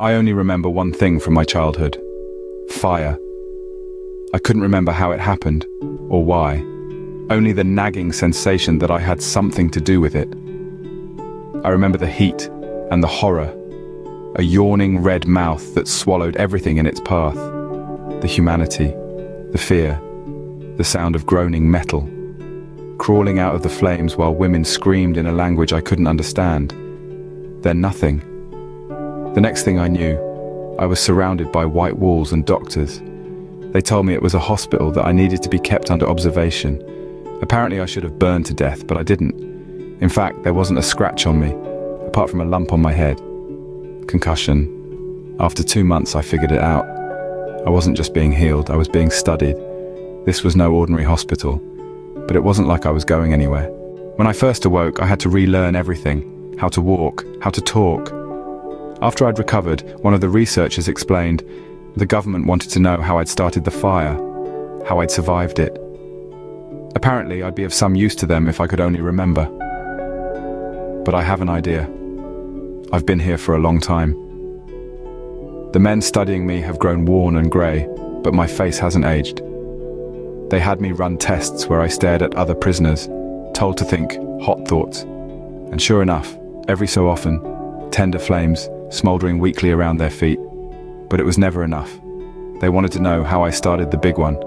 I only remember one thing from my childhood. Fire. I couldn't remember how it happened, or why. Only the nagging sensation that I had something to do with it. I remember the heat and the horror. A yawning red mouth that swallowed everything in its path. The humanity, the fear, the sound of groaning metal. Crawling out of the flames while women screamed in a language I couldn't understand. Then nothing. The next thing I knew, I was surrounded by white walls and doctors. They told me it was a hospital, that I needed to be kept under observation. Apparently I should have burned to death, but I didn't. In fact, there wasn't a scratch on me, apart from a lump on my head. Concussion. After 2 months I figured it out. I wasn't just being healed, I was being studied. This was no ordinary hospital, but it wasn't like I was going anywhere. When I first awoke, I had to relearn everything. How to walk, how to talk. After I'd recovered, one of the researchers explained the government wanted to know how I'd started the fire, how I'd survived it. Apparently, I'd be of some use to them if I could only remember. But I have an idea. I've been here for a long time. The men studying me have grown worn and grey, but my face hasn't aged. They had me run tests where I stared at other prisoners, told to think hot thoughts. And sure enough, every so often, tender flames smouldering weakly around their feet. But it was never enough. They wanted to know how I started the big one.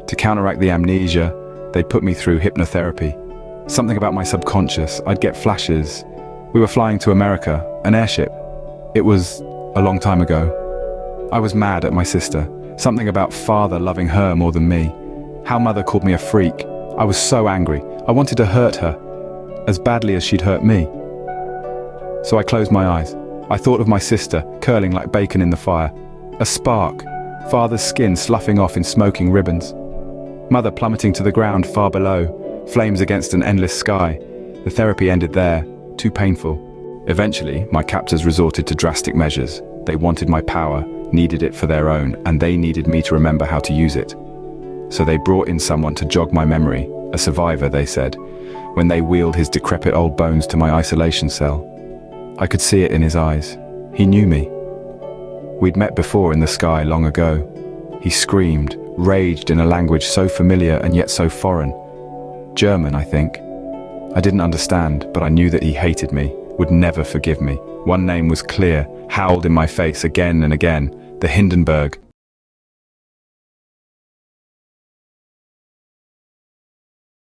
To counteract the amnesia, they'd put me through hypnotherapy. Something about my subconscious, I'd get flashes. We were flying to America, an airship. It was a long time ago. I was mad at my sister. Something about father loving her more than me. How mother called me a freak. I was so angry. I wanted to hurt her, as badly as she'd hurt me. So I closed my eyes. I thought of my sister, curling like bacon in the fire. A spark. Father's skin sloughing off in smoking ribbons. Mother plummeting to the ground far below, flames against an endless sky. The therapy ended there, too painful. Eventually, my captors resorted to drastic measures. They wanted my power, needed it for their own, and they needed me to remember how to use it. So they brought in someone to jog my memory, a survivor, they said, when they wheeled his decrepit old bones to my isolation cell. I could see it in his eyes. He knew me. We'd met before in the sky long ago. He screamed, raged in a language so familiar and yet so foreign. German, I think. I didn't understand, but I knew that he hated me, would never forgive me. One name was clear, howled in my face again and again, the Hindenburg,